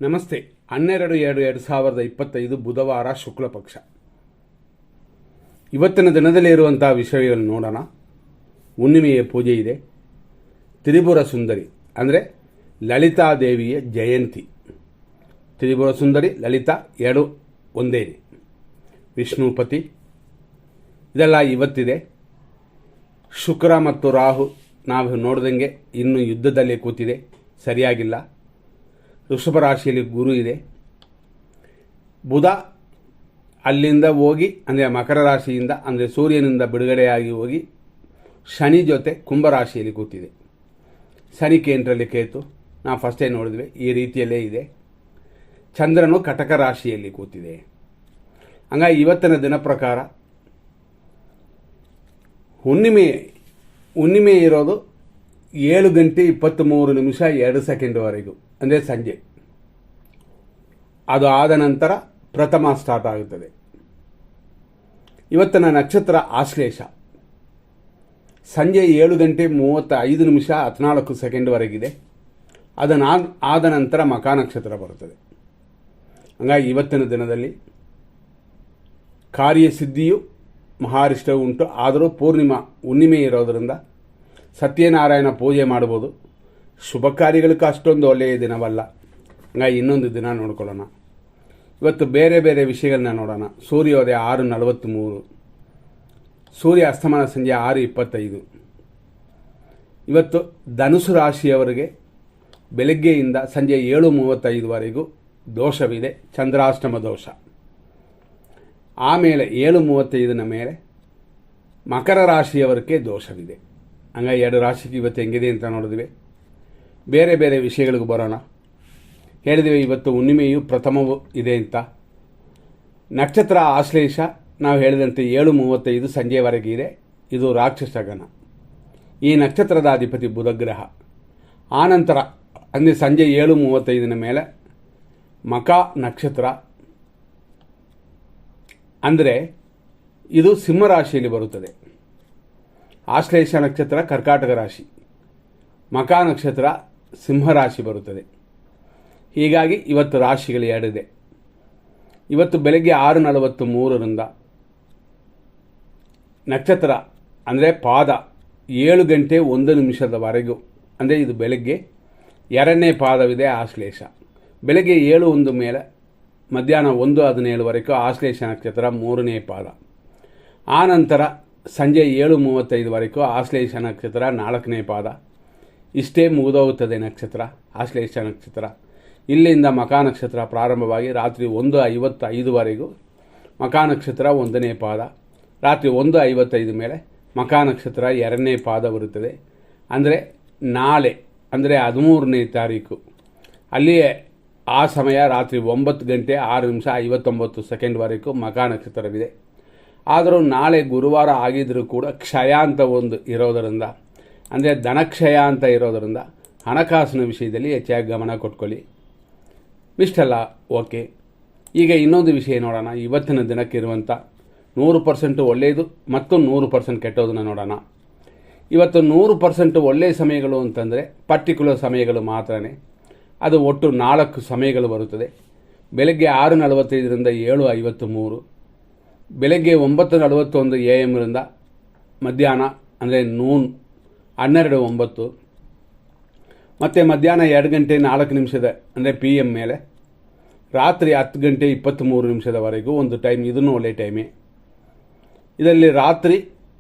ನಮಸ್ತೆ. 12/2/2025 ಬುಧವಾರ ಶುಕ್ಲ ಪಕ್ಷ. ಇವತ್ತಿನ ದಿನದಲ್ಲಿ ಇರುವಂತಹ ವಿಷಯಗಳನ್ನು ನೋಡೋಣ. ಹುಣ್ಣಿಮೆಯ ಪೂಜೆ ಇದೆ. ತ್ರಿಪುರ ಸುಂದರಿ ಅಂದರೆ ಲಲಿತಾದೇವಿಯ ಜಯಂತಿ. ತ್ರಿಪುರ ಸುಂದರಿ ಲಲಿತಾ ಎರಡು ಒಂದೇ. ವಿಷ್ಣುಪತಿ ಇದೆಲ್ಲ ಇವತ್ತಿದೆ. ಶುಕ್ರ ಮತ್ತು ರಾಹು ನಾವು ನೋಡಿದಂಗೆ ಇನ್ನು ಯುದ್ಧದಲ್ಲಿ ಕೂತಿದೆ, ಸರಿಯಾಗಿಲ್ಲ. ವೃಷಭ ರಾಶಿಯಲ್ಲಿ ಗುರು ಇದೆ. ಬುಧ ಅಲ್ಲಿಂದ ಹೋಗಿ ಅಂದರೆ ಮಕರ ರಾಶಿಯಿಂದ ಅಂದರೆ ಸೂರ್ಯನಿಂದ ಬಿಡುಗಡೆಯಾಗಿ ಹೋಗಿ ಶನಿ ಜೊತೆ ಕುಂಭರಾಶಿಯಲ್ಲಿ ಕೂತಿದೆ. ಶನಿ ಕೇಂದ್ರದಲ್ಲಿ ಕೇತು ನಾವು ಫಸ್ಟೇ ನೋಡಿದ್ವಿ, ಈ ರೀತಿಯಲ್ಲೇ ಇದೆ. ಚಂದ್ರನು ಕಟಕ ರಾಶಿಯಲ್ಲಿ ಕೂತಿದೆ. ಹಂಗಾಗಿ ಇವತ್ತಿನ ದಿನ ಪ್ರಕಾರ ಹುಣ್ಣಿಮೆ ಇರೋದು 7:23:02 ಅಂದರೆ ಸಂಜೆ. ಅದು ಆದ ನಂತರ ಪ್ರಥಮ ಸ್ಟಾರ್ಟ್ ಆಗುತ್ತದೆ. ಇವತ್ತಿನ ನಕ್ಷತ್ರ ಆಶ್ಲೇಷ. ಸಂಜೆ 7:35:14 ಅದನ್ನು ಆದ ನಂತರ ಮಖಾ ನಕ್ಷತ್ರ ಬರುತ್ತದೆ. ಹಂಗಾಗಿ ಇವತ್ತಿನ ದಿನದಲ್ಲಿ ಕಾರ್ಯಸಿದ್ಧಿಯು ಮಹಾರಿಷ್ಟವು ಉಂಟು. ಆದರೂ ಹುಣ್ಣಿಮೆ ಇರೋದರಿಂದ ಸತ್ಯನಾರಾಯಣ ಪೂಜೆ ಮಾಡ್ಬೋದು. ಶುಭ ಕಾರ್ಯಗಳಿಗೆ ಅಷ್ಟೊಂದು ಒಳ್ಳೆಯ ದಿನವಲ್ಲ. ಹಂಗಾಗಿ ಇನ್ನೊಂದು ದಿನ ನೋಡ್ಕೊಳ್ಳೋಣ. ಇವತ್ತು ಬೇರೆ ಬೇರೆ ವಿಷಯಗಳನ್ನ ನೋಡೋಣ. ಸೂರ್ಯೋದಯ 6:43, ಸೂರ್ಯ ಅಸ್ತಮಾನ ಸಂಜೆ 6:25. ಇವತ್ತು ಧನುಸು ರಾಶಿಯವರಿಗೆ ಬೆಳಗ್ಗೆಯಿಂದ ಸಂಜೆ 7:35 ದೋಷವಿದೆ, ಚಂದ್ರಾಷ್ಟಮ ದೋಷ. ಆಮೇಲೆ 7:35 ಮೇಲೆ ಮಕರ ರಾಶಿಯವರಿಗೆ ದೋಷವಿದೆ. ಹಂಗಾಗಿ ಎರಡು ರಾಶಿಗೆ ಇವತ್ತು ಹೆಂಗಿದೆ ಅಂತ ನೋಡಿದ್ವಿ. ಬೇರೆ ಬೇರೆ ವಿಷಯಗಳಿಗೂ ಬರೋಣ. ಹೇಳಿದ್ವಿ ಇವತ್ತು ಹುಣ್ಣಿಮೆಯು ಪ್ರಥಮವು ಇದೆ ಅಂತ. ನಕ್ಷತ್ರ ಆಶ್ಲೇಷ ನಾವು ಹೇಳಿದಂತೆ 7:35 ಸಂಜೆವರೆಗೆ ಇದೆ. ಇದು ರಾಕ್ಷಸಗಣ. ಈ ನಕ್ಷತ್ರದ ಅಧಿಪತಿ ಬುಧಗ್ರಹ. ಆನಂತರ ಅಂದರೆ ಸಂಜೆ 7:35 ಮೇಲೆ ಮಖಾ ನಕ್ಷತ್ರ ಅಂದರೆ ಇದು ಸಿಂಹರಾಶಿಯಲ್ಲಿ ಬರುತ್ತದೆ. ಆಶ್ಲೇಷ ನಕ್ಷತ್ರ ಕರ್ಕಾಟಕ ರಾಶಿ, ಮಖಾ ನಕ್ಷತ್ರ ಸಿಂಹರಾಶಿ ಬರುತ್ತದೆ. ಹೀಗಾಗಿ ಇವತ್ತು ರಾಶಿಗಳು ಎರಡಿದೆ. ಇವತ್ತು ಬೆಳಗ್ಗೆ 6:43 ನಕ್ಷತ್ರ ಅಂದರೆ ಪಾದ 7:01 ಅಂದರೆ ಇದು ಬೆಳಗ್ಗೆ ಎರಡನೇ ಪಾದವಿದೆ ಆಶ್ಲೇಷ. ಬೆಳಗ್ಗೆ 7:01 ಮೇಲೆ ಮಧ್ಯಾಹ್ನ 1:17 ಆಶ್ಲೇಷ ನಕ್ಷತ್ರ ಮೂರನೇ ಪಾದ. ಆನಂತರ ಸಂಜೆ 7:35 ಆಶ್ಲೇಷ ನಕ್ಷತ್ರ ನಾಲ್ಕನೇ ಪಾದ. ಇಷ್ಟೇ ಮುಗಿದೋಗುತ್ತದೆ ನಕ್ಷತ್ರ ಆಶ್ಲೇಷ ನಕ್ಷತ್ರ. ಇಲ್ಲಿಂದ ಮಖಾ ನಕ್ಷತ್ರ ಪ್ರಾರಂಭವಾಗಿ ರಾತ್ರಿ 1:55 ಮಖಾ ನಕ್ಷತ್ರ 1ನೇ ಪಾದ. ರಾತ್ರಿ 1:55 ಮೇಲೆ ಮಖಾ ನಕ್ಷತ್ರ 2ನೇ ಪಾದ ಬರುತ್ತದೆ. ಅಂದರೆ ನಾಳೆ ಅಂದರೆ 13ನೇ ತಾರೀಕು ಅಲ್ಲಿಯೇ ಆ ಸಮಯ ರಾತ್ರಿ 9:06:59 ಮಖಾ ನಕ್ಷತ್ರವಿದೆ. ಆದರೂ ನಾಳೆ ಗುರುವಾರ ಆಗಿದ್ದರೂ ಕೂಡ ಕ್ಷಯ ಅಂತ ಒಂದು ಇರೋದರಿಂದ ಅಂದರೆ ಧನಕ್ಷಯ ಅಂತ ಇರೋದರಿಂದ ಹಣಕಾಸಿನ ವಿಷಯದಲ್ಲಿ ಹೆಚ್ಚಾಗಿ ಗಮನ ಕೊಟ್ಕೊಳ್ಳಿ. ಇಷ್ಟೆಲ್ಲ ಓಕೆ. ಈಗ ಇನ್ನೊಂದು ವಿಷಯ ನೋಡೋಣ. ಇವತ್ತಿನ ದಿನಕ್ಕಿರುವಂಥ 100% ಒಳ್ಳೆಯದು ಮತ್ತು 100% ಕೆಟ್ಟೋದನ್ನು ನೋಡೋಣ. ಇವತ್ತು 100% ಒಳ್ಳೆಯ ಸಮಯಗಳು ಅಂತಂದರೆ ಪರ್ಟಿಕ್ಯುಲರ್ ಸಮಯಗಳು ಮಾತ್ರನೇ. ಅದು ಒಟ್ಟು 4 ಸಮಯಗಳು ಬರುತ್ತದೆ. ಬೆಳಗ್ಗೆ 6:45 7:53, ಬೆಳಗ್ಗೆ 9:41 AM ಮಧ್ಯಾಹ್ನ ಅಂದರೆ ನೂನ್ 12:09, ಮತ್ತು ಮಧ್ಯಾಹ್ನ 2:04 ಅಂದರೆ PM ಮೇಲೆ ರಾತ್ರಿ 10:23 ಒಂದು ಟೈಮ್. ಇದನ್ನು ಒಳ್ಳೆಯ ಟೈಮೇ. ಇದರಲ್ಲಿ ರಾತ್ರಿ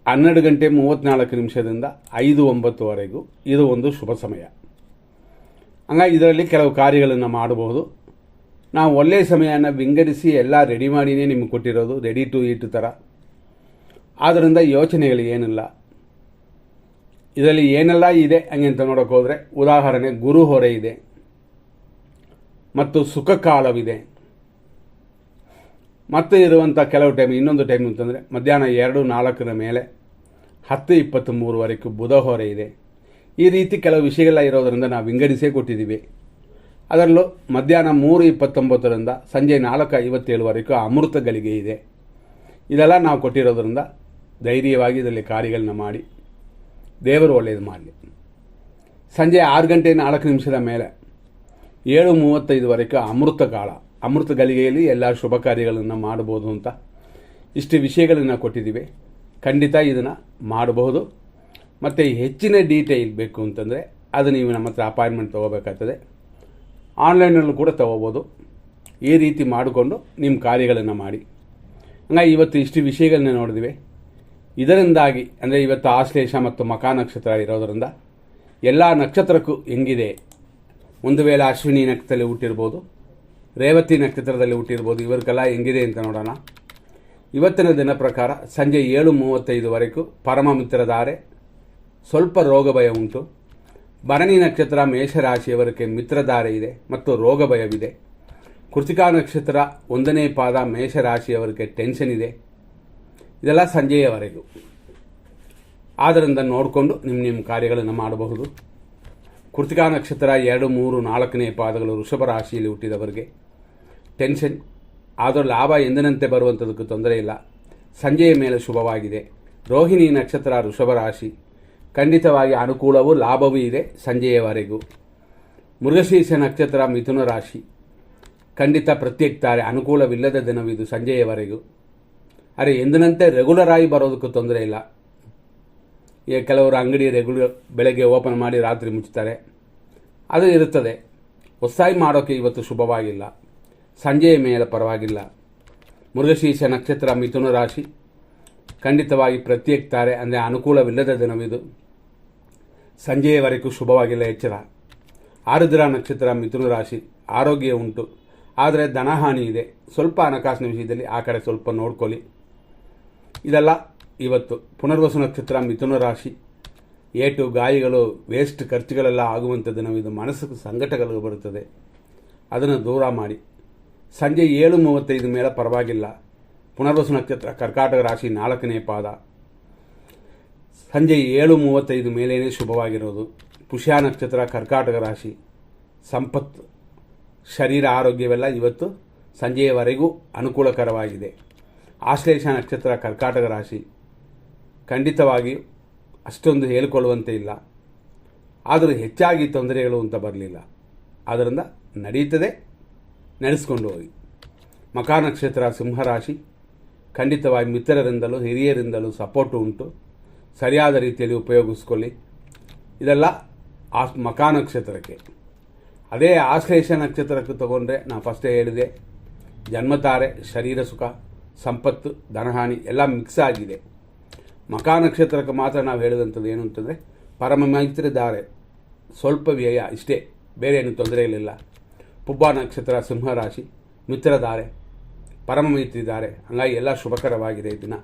12:34 5:09 ಇದು ಒಂದು ಶುಭ ಸಮಯ. ಹಂಗಾಗಿ ಇದರಲ್ಲಿ ಕೆಲವು ಕಾರ್ಯಗಳನ್ನು ಮಾಡಬಹುದು. ನಾವು ಒಳ್ಳೆಯ ಸಮಯನ ವಿಂಗಡಿಸಿ ಎಲ್ಲ ರೆಡಿ ಮಾಡಿನೇ ನಿಮಗೆ ಕೊಟ್ಟಿರೋದು, ರೆಡಿ ಟು ಈಟ್ ಥರ. ಆದ್ದರಿಂದ ಯೋಚನೆಗಳು ಏನಿಲ್ಲ. ಇದರಲ್ಲಿ ಏನೆಲ್ಲ ಇದೆ ಹಂಗೆ ಅಂತ ನೋಡೋಕೆ ಹೋದರೆ ಉದಾಹರಣೆ ಗುರು ಹೊರೆ ಇದೆ ಮತ್ತು ಸುಖ ಕಾಲವಿದೆ. ಮತ್ತು ಇರುವಂಥ ಕೆಲವು ಟೈಮ್ ಇನ್ನೊಂದು ಟೈಮ್ ಅಂತಂದರೆ ಮಧ್ಯಾಹ್ನ 2:04 ಮೇಲೆ 10:23 ಬುಧ ಹೊರೆ ಇದೆ. ಈ ರೀತಿ ಕೆಲವು ವಿಷಯಗಳ ಇರೋದರಿಂದ ನಾವು ವಿಂಗಡಿಸೇ ಕೊಟ್ಟಿದ್ದೀವಿ. ಅದರಲ್ಲೂ ಮಧ್ಯಾಹ್ನ 3:29 ಸಂಜೆ 4:57 ಅಮೃತ ಗಳಿಗೆ ಇದೆ. ಇದೆಲ್ಲ ನಾವು ಕೊಟ್ಟಿರೋದ್ರಿಂದ ಧೈರ್ಯವಾಗಿ ಇದರಲ್ಲಿ ಕಾರ್ಯಗಳನ್ನ ಮಾಡಿ ದೇವರು ಒಳ್ಳೆಯದು ಮಾಡಲಿ. ಸಂಜೆ 6:04 ಮೇಲೆ 7:35ವರೆಗೂ ಅಮೃತ ಕಾಲ. ಅಮೃತ ಗಳಿಗೆಯಲ್ಲಿ ಎಲ್ಲ ಶುಭ ಕಾರ್ಯಗಳನ್ನು ಮಾಡಬಹುದು ಅಂತ ಇಷ್ಟು ವಿಷಯಗಳನ್ನು ಕೊಟ್ಟಿದ್ದೀವಿ. ಖಂಡಿತ ಇದನ್ನು ಮಾಡಬಹುದು. ಮತ್ತು ಹೆಚ್ಚಿನ ಡೀಟೇಲ್ ಬೇಕು ಅಂತಂದರೆ ಅದು ನೀವು ನಮ್ಮ ಹತ್ರ ಅಪಾಯಿಂಟ್ಮೆಂಟ್ ತೊಗೋಬೇಕಾಗ್ತದೆ. ಆನ್ಲೈನಲ್ಲೂ ಕೂಡ ತೊಗೋಬೋದು. ಈ ರೀತಿ ಮಾಡಿಕೊಂಡು ನಿಮ್ಮ ಕಾರ್ಯಗಳನ್ನು ಮಾಡಿ. ಹಂಗಾಗಿ ಇವತ್ತು ಇಷ್ಟು ವಿಷಯಗಳನ್ನ ನೋಡಿದ್ವಿ. ಇದರಿಂದಾಗಿ ಅಂದರೆ ಇವತ್ತು ಆಶ್ಲೇಷ ಮತ್ತು ಮಖಾ ನಕ್ಷತ್ರ ಇರೋದರಿಂದ ಎಲ್ಲ ನಕ್ಷತ್ರಕ್ಕೂ ಹೆಂಗಿದೆ, ಒಂದು ವೇಳೆ ಅಶ್ವಿನಿ ನಕ್ಷತ್ರದಲ್ಲಿ ಹುಟ್ಟಿರ್ಬೋದು, ರೇವತಿ ನಕ್ಷತ್ರದಲ್ಲಿ ಹುಟ್ಟಿರ್ಬೋದು, ಇವರಿಗೆಲ್ಲ ಹೆಂಗಿದೆ ಅಂತ ನೋಡೋಣ. ಇವತ್ತಿನ ದಿನ ಪ್ರಕಾರ ಸಂಜೆ 7:35ವರೆಗೂ ಪರಮ ಮಿತ್ರಧಾರೆ, ಸ್ವಲ್ಪ ರೋಗ ಭಯ ಉಂಟು. ಭರಣಿ ನಕ್ಷತ್ರ ಮೇಷರಾಶಿಯವರಿಗೆ ಮಿತ್ರಧಾರೆ ಇದೆ ಮತ್ತು ರೋಗ ಭಯವಿದೆ. ಕೃತಿಕಾ ನಕ್ಷತ್ರ 1ನೇ ಪಾದ ಮೇಷರಾಶಿಯವರಿಗೆ ಟೆನ್ಷನ್ ಇದೆ. ಇದೆಲ್ಲ ಸಂಜೆಯವರೆಗೂ. ಆದ್ದರಿಂದ ನೋಡಿಕೊಂಡು ನಿಮ್ಮ ಕಾರ್ಯಗಳನ್ನು ಮಾಡಬಹುದು. ಕೃತಿಕಾ ನಕ್ಷತ್ರ 2, 3, 4ನೇ ಪಾದಗಳು ವೃಷಭ ರಾಶಿಯಲ್ಲಿ ಹುಟ್ಟಿದವರಿಗೆ ಟೆನ್ಷನ್. ಆದರೂ ಲಾಭ ಎಂದಿನಂತೆ ಬರುವಂಥದಕ್ಕೂ ತೊಂದರೆ ಇಲ್ಲ. ಸಂಜೆಯ ಮೇಲೆ ಶುಭವಾಗಿದೆ. ರೋಹಿಣಿ ನಕ್ಷತ್ರ ವೃಷಭ ರಾಶಿ, ಖಂಡಿತವಾಗಿ ಅನುಕೂಲವೂ ಲಾಭವೂ ಇದೆ ಸಂಜೆಯವರೆಗೂ. ಮೃಗಶೀರ್ಷ ನಕ್ಷತ್ರ ಮಿಥುನ ರಾಶಿ, ಖಂಡಿತ ಪ್ರತ್ಯೇಕ್ತಾರೆ, ಅನುಕೂಲವಿಲ್ಲದ ದಿನವಿದು ಸಂಜೆಯವರೆಗೂ. ಅರೆ ಎಂದಿನಂತೆ ರೆಗ್ಯುಲರ್ ಆಗಿ ಬರೋದಕ್ಕೂ ತೊಂದರೆ ಇಲ್ಲ. ಈಗ ಕೆಲವರು ಅಂಗಡಿ ರೆಗ್ಯುಲರ್ ಬೆಳಗ್ಗೆ ಓಪನ್ ಮಾಡಿ ರಾತ್ರಿ ಮುಚ್ತಾರೆ, ಅದು ಇರುತ್ತದೆ. ಹೊಸದಾಗಿ ಮಾಡೋಕ್ಕೆ ಇವತ್ತು ಶುಭವಾಗಿಲ್ಲ. ಸಂಜೆಯ ಮೇಲೆ ಪರವಾಗಿಲ್ಲ. ಮೃಗಶೀರ್ಷ ನಕ್ಷತ್ರ ಮಿಥುನ ರಾಶಿ, ಖಂಡಿತವಾಗಿ ಪ್ರತ್ಯೇಕ್ತಾರೆ, ಅಂದರೆ ಅನುಕೂಲವಿಲ್ಲದ ದಿನವಿದು ಸಂಜೆಯವರೆಗೂ ಶುಭವಾಗಿಲ್ಲ. ಎಚ್ಚರ. ಆರುದ್ರ ನಕ್ಷತ್ರ ಮಿಥುನ ರಾಶಿ, ಆರೋಗ್ಯ ಉಂಟು, ಆದರೆ ಧನಹಾನಿ ಇದೆ. ಸ್ವಲ್ಪ ಹಣಕಾಸಿನ ವಿಷಯದಲ್ಲಿ ಆ ಕಡೆ ಸ್ವಲ್ಪ ನೋಡ್ಕೊಳ್ಳಿ. ಇದೆಲ್ಲ ಇವತ್ತು. ಪುನರ್ವಸು ನಕ್ಷತ್ರ ಮಿಥುನ ರಾಶಿ, ಏಟು ಗಾಯಗಳು ವೇಸ್ಟ್ ಖರ್ಚುಗಳೆಲ್ಲ ಆಗುವಂಥ ದಿನವಿದು. ಮನಸ್ಸಿಗೆ ಸಂಕಟಗಳು ಬರುತ್ತದೆ, ಅದನ್ನು ದೂರ ಮಾಡಿ. ಸಂಜೆ 7:35 ಮೇಲೆ ಪರವಾಗಿಲ್ಲ. ಪುನರ್ವಸು ನಕ್ಷತ್ರ ಕರ್ಕಾಟಕ ರಾಶಿ 4ನೇ ಪಾದ, ಸಂಜೆ 7:35 ಮೇಲೇ ಶುಭವಾಗಿರೋದು. ಪುಷ್ಯ ನಕ್ಷತ್ರ ಕರ್ಕಾಟಕ ರಾಶಿ, ಸಂಪತ್ತು, ಶರೀರ, ಆರೋಗ್ಯವೆಲ್ಲ ಇವತ್ತು ಸಂಜೆಯವರೆಗೂ ಅನುಕೂಲಕರವಾಗಿದೆ. ಆಶ್ಲೇಷ ನಕ್ಷತ್ರ ಕರ್ಕಾಟಕ ರಾಶಿ, ಖಂಡಿತವಾಗಿಯೂ ಅಷ್ಟೊಂದು ಹೇಳಿಕೊಳ್ಳುವಂತೆ ಇಲ್ಲ, ಆದರೂ ಹೆಚ್ಚಾಗಿ ತೊಂದರೆಗಳು ಅಂತ ಬರಲಿಲ್ಲ. ಆದ್ದರಿಂದ ನಡೀತದೆ, ನಡೆಸ್ಕೊಂಡು ಹೋಗಿ. ಮಖಾ ನಕ್ಷತ್ರ ಸಿಂಹರಾಶಿ, ಖಂಡಿತವಾಗಿ ಮಿತ್ರರಿಂದಲೂ ಹಿರಿಯರಿಂದಲೂ ಸಪೋರ್ಟು ಉಂಟು, ಸರಿಯಾದ ರೀತಿಯಲ್ಲಿ ಉಪಯೋಗಿಸ್ಕೊಳ್ಳಿ. ಇದೆಲ್ಲ ಮಖಾ ನಕ್ಷತ್ರಕ್ಕೆ. ಅದೇ ಆಶ್ಲೇಷ ನಕ್ಷತ್ರಕ್ಕೆ ತಗೊಂಡ್ರೆ ನಾನು ಫಸ್ಟೇ ಹೇಳಿದೆ, ಜನ್ಮತಾರೆ, ಶರೀರ ಸುಖ, ಸಂಪತ್ತು, ಧನಹಾನಿ ಎಲ್ಲ ಮಿಕ್ಸ್ ಆಗಿದೆ. ಮಖಾ ನಕ್ಷತ್ರಕ್ಕೆ ಮಾತ್ರ ನಾವು ಹೇಳಿದಂಥದ್ದು ಏನು ಅಂತಂದರೆ ಪರಮ ಮೈತ್ರಿದ್ದಾರೆ, ಸ್ವಲ್ಪ ವ್ಯಯ, ಇಷ್ಟೇ, ಬೇರೆ ಏನು ತೊಂದರೆಗಳಿಲ್ಲ. ಪುಬ್ಬ ನಕ್ಷತ್ರ ಸಿಂಹರಾಶಿ, ಮಿತ್ರಧಾರೆ, ಪರಮ ಮೈತ್ರಿದ್ದಾರೆ, ಹಂಗಾಗಿ ಎಲ್ಲ ಶುಭಕರವಾಗಿದೆ ಈ ದಿನ.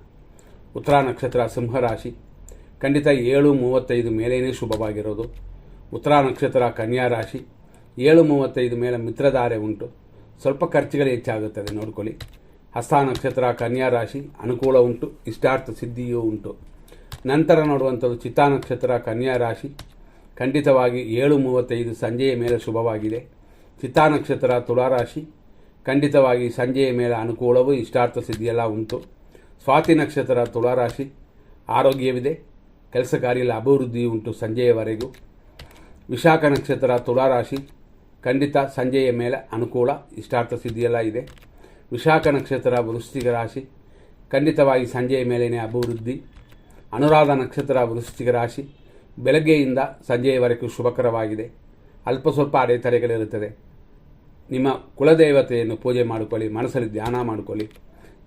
ಉತ್ತರ ನಕ್ಷತ್ರ ಸಿಂಹರಾಶಿ, ಖಂಡಿತ 7:35 ಮೇಲೇ ಶುಭವಾಗಿರೋದು. ಉತ್ತರ ನಕ್ಷತ್ರ ಕನ್ಯಾ ರಾಶಿ, 7:35 ಮೇಲೆ ಮಿತ್ರಧಾರೆ ಉಂಟು, ಸ್ವಲ್ಪ ಖರ್ಚುಗಳು ಹೆಚ್ಚಾಗುತ್ತದೆ, ನೋಡ್ಕೊಳ್ಳಿ. ಹಸ್ತ ನಕ್ಷತ್ರ ಕನ್ಯಾ ರಾಶಿ, ಅನುಕೂಲ ಉಂಟು, ಇಷ್ಟಾರ್ಥ ಸಿದ್ಧಿಯೂ ಉಂಟು. ನಂತರ ನೋಡುವಂಥದ್ದು ಚಿತ್ತಾ ನಕ್ಷತ್ರ ಕನ್ಯಾ ರಾಶಿ, ಖಂಡಿತವಾಗಿ 7:35 ಸಂಜೆಯ ಮೇಲೆ ಶುಭವಾಗಿದೆ. ಚಿತ್ತಾ ನಕ್ಷತ್ರ ತುಲಾರಾಶಿ, ಖಂಡಿತವಾಗಿ ಸಂಜೆಯ ಮೇಲೆ ಅನುಕೂಲವೂ ಇಷ್ಟಾರ್ಥ ಸಿದ್ಧಿಯೆಲ್ಲ ಉಂಟು. ಸ್ವಾತಿ ನಕ್ಷತ್ರ ತುಲಾರಾಶಿ, ಆರೋಗ್ಯವಿದೆ, ಕೆಲಸ ಕಾರ್ಯದಲ್ಲಿ ಅಭಿವೃದ್ಧಿ ಉಂಟು ಸಂಜೆಯವರೆಗೂ. ವಿಶಾಖ ನಕ್ಷತ್ರ ತುಲಾರಾಶಿ, ಖಂಡಿತ ಸಂಜೆಯ ಮೇಲೆ ಅನುಕೂಲ, ಇಷ್ಟಾರ್ಥ ಸಿದ್ಧಿಯೆಲ್ಲ ಇದೆ. ವಿಶಾಖ ನಕ್ಷತ್ರ ವೃಶ್ಚಿಕ ರಾಶಿ, ಖಂಡಿತವಾಗಿ ಸಂಜೆಯ ಮೇಲೇ ಅಭಿವೃದ್ಧಿ. ಅನುರಾಧ ನಕ್ಷತ್ರ ವೃಶ್ಚಿಕ ರಾಶಿ, ಬೆಳಗ್ಗೆಯಿಂದ ಸಂಜೆಯವರೆಗೂ ಶುಭಕರವಾಗಿದೆ. ಅಲ್ಪ ಸ್ವಲ್ಪ ಅಡೆತಡೆಗಳಿರುತ್ತದೆ. ನಿಮ್ಮ ಕುಲದೇವತೆಯನ್ನು ಪೂಜೆ ಮಾಡಿಕೊಳ್ಳಿ, ಮನಸ್ಸಲ್ಲಿ ಧ್ಯಾನ ಮಾಡಿಕೊಳ್ಳಿ.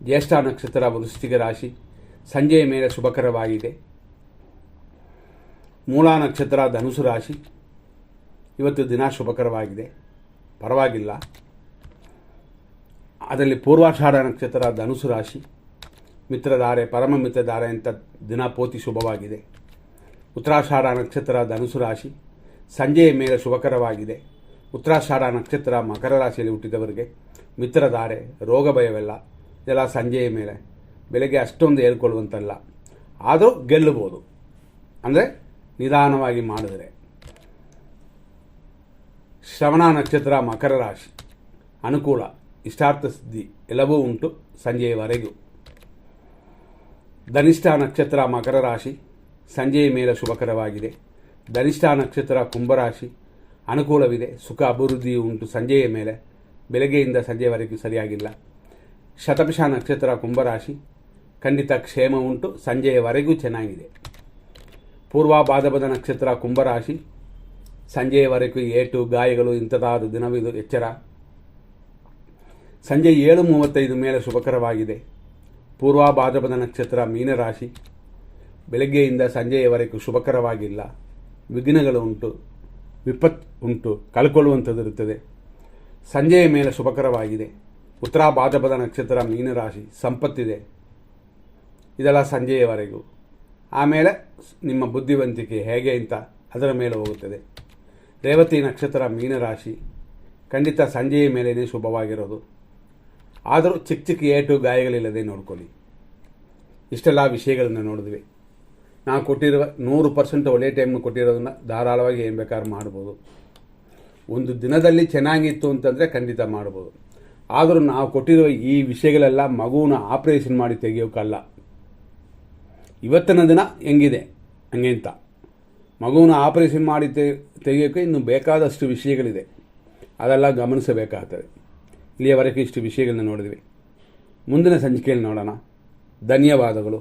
ಜ್ಯೇಷ್ಠ ನಕ್ಷತ್ರ ವೃಶ್ಚಿಕ ರಾಶಿ, ಸಂಜೆಯ ಮೇಲೆ ಶುಭಕರವಾಗಿದೆ. ಮೂಲ ನಕ್ಷತ್ರ ಧನುಸು ರಾಶಿ, ಇವತ್ತು ದಿನ ಶುಭಕರವಾಗಿದೆ, ಪರವಾಗಿಲ್ಲ. ಅದರಲ್ಲಿ ಪೂರ್ವಾಷಾಢ ನಕ್ಷತ್ರ ಧನುಸು ರಾಶಿ, ಮಿತ್ರಧಾರೆ, ಪರಮ ಮಿತ್ರಧಾರೆ ಅಂತ ದಿನ ಪೂರ್ತಿ ಶುಭವಾಗಿದೆ. ಉತ್ತರಾಷಾಢ ನಕ್ಷತ್ರ ಧನುಸು ರಾಶಿ, ಸಂಜೆಯ ಮೇಲೆ ಶುಭಕರವಾಗಿದೆ. ಉತ್ತರಾಷಾಢ ನಕ್ಷತ್ರ ಮಕರ ರಾಶಿಯಲ್ಲಿ ಹುಟ್ಟಿದವರಿಗೆ ಮಿತ್ರಧಾರೆ, ರೋಗ ಭಯವೆಲ್ಲ ಇದೆಲ್ಲ ಸಂಜೆಯ ಮೇಲೆ. ಬೆಳಗ್ಗೆ ಅಷ್ಟೊಂದು ಹೇಳ್ಕೊಳ್ಳುವಂತಲ್ಲ, ಆದರೂ ಗೆಲ್ಲಬಹುದು, ಅಂದರೆ ನಿಧಾನವಾಗಿ ಮಾಡಿದರೆ. ಶ್ರವಣ ನಕ್ಷತ್ರ ಮಕರ ರಾಶಿ, ಅನುಕೂಲ, ಇಷ್ಟಾರ್ಥ ಸಿದ್ಧಿ ಎಲ್ಲವೂ ಉಂಟು ಸಂಜೆಯವರೆಗೂ. ಧನಿಷ್ಠ ನಕ್ಷತ್ರ ಮಕರ ರಾಶಿ, ಸಂಜೆಯ ಮೇಲೆ ಶುಭಕರವಾಗಿದೆ. ಧನಿಷ್ಠ ನಕ್ಷತ್ರ ಕುಂಭರಾಶಿ, ಅನುಕೂಲವಿದೆ, ಸುಖ ಅಭಿವೃದ್ಧಿಯು ಉಂಟು. ಸಂಜೆಯ ಮೇಲೆ ಬೆಳಗ್ಗೆಯಿಂದ ಸಂಜೆಯವರೆಗೂ ಸರಿಯಾಗಿಲ್ಲ. ಶತಭಿಷ ನಕ್ಷತ್ರ ಕುಂಭರಾಶಿ, ಖಂಡಿತ ಕ್ಷೇಮ ಉಂಟು. ಸಂಜೆಯವರೆಗೂ ಚೆನ್ನಾಗಿದೆ. ಪೂರ್ವ ಭಾದ್ರಪದ ನಕ್ಷತ್ರ ಕುಂಭರಾಶಿ, ಸಂಜೆಯವರೆಗೂ ಏಟು ಗಾಯಗಳು ಇಂಥದಾದ ದಿನವಿದು, ಎಚ್ಚರ. ಸಂಜೆ 7:35 ಮೇಲೆ ಶುಭಕರವಾಗಿದೆ. ಪೂರ್ವ ಭಾದ್ರಪದ ನಕ್ಷತ್ರ ಮೀನರಾಶಿ, ಬೆಳಗ್ಗೆಯಿಂದ ಸಂಜೆಯವರೆಗೂ ಶುಭಕರವಾಗಿಲ್ಲ. ವಿಘ್ನಗಳು ಉಂಟು, ವಿಪತ್ತು ಉಂಟು, ಕಳ್ಕೊಳ್ಳುವಂಥದ್ದು ಇರುತ್ತದೆ. ಸಂಜೆಯ ಮೇಲೆ ಶುಭಕರವಾಗಿದೆ. ಉತ್ತರ ಭಾದ್ರಪದ ನಕ್ಷತ್ರ ಮೀನರಾಶಿ, ಸಂಪತ್ತಿದೆ. ಇದೆಲ್ಲ ಸಂಜೆಯವರೆಗೂ. ಆಮೇಲೆ ನಿಮ್ಮ ಬುದ್ಧಿವಂತಿಕೆ ಹೇಗೆ ಅಂತ ಅದರ ಮೇಲೆ ಹೋಗುತ್ತದೆ. ರೇವತಿ ನಕ್ಷತ್ರ ಮೀನರಾಶಿ, ಖಂಡಿತ ಸಂಜೆಯ ಮೇಲೇ ಶುಭವಾಗಿರೋದು. ಆದರೂ ಚಿಕ್ಕ ಚಿಕ್ಕ ಏಟು ಗಾಯಗಳಿಲ್ಲದೆ ನೋಡ್ಕೊಳ್ಳಿ. ಇಷ್ಟೆಲ್ಲ ವಿಷಯಗಳನ್ನು ನೋಡಿದ್ವಿ. ನಾವು ಕೊಟ್ಟಿರುವ 100% ಒಳ್ಳೆಯ ಟೈಮ್ನ ಕೊಟ್ಟಿರೋದನ್ನು ಧಾರಾಳವಾಗಿ ಏನು ಬೇಕಾದ್ರೂ ಮಾಡ್ಬೋದು. ಒಂದು ದಿನದಲ್ಲಿ ಚೆನ್ನಾಗಿತ್ತು ಅಂತಂದರೆ ಖಂಡಿತ ಮಾಡ್ಬೋದು. ಆದರೂ ನಾವು ಕೊಟ್ಟಿರುವ ಈ ವಿಷಯಗಳೆಲ್ಲ ಮಗುವನ್ನ ಆಪರೇಷನ್ ಮಾಡಿ ತೆಗೆಯೋಕ್ಕಲ್ಲ. ಇವತ್ತಿನ ದಿನ ಹೆಂಗಿದೆ ಹಂಗೆ ಅಂತ ಮಗುವನ್ನ ಆಪರೇಷನ್ ಮಾಡಿ ತೆಗೆಯೋಕ್ಕೆ ಇನ್ನೂ ಬೇಕಾದಷ್ಟು ವಿಷಯಗಳಿದೆ. ಅದೆಲ್ಲ ಗಮನಿಸಬೇಕಾಗ್ತದೆ. ಇಲ್ಲಿಯವರೆಗೂ ಇಷ್ಟು ವಿಷಯಗಳನ್ನ ನೋಡಿದ್ವಿ. ಮುಂದಿನ ಸಂಚಿಕೆಯಲ್ಲಿ ನೋಡೋಣ. ಧನ್ಯವಾದಗಳು.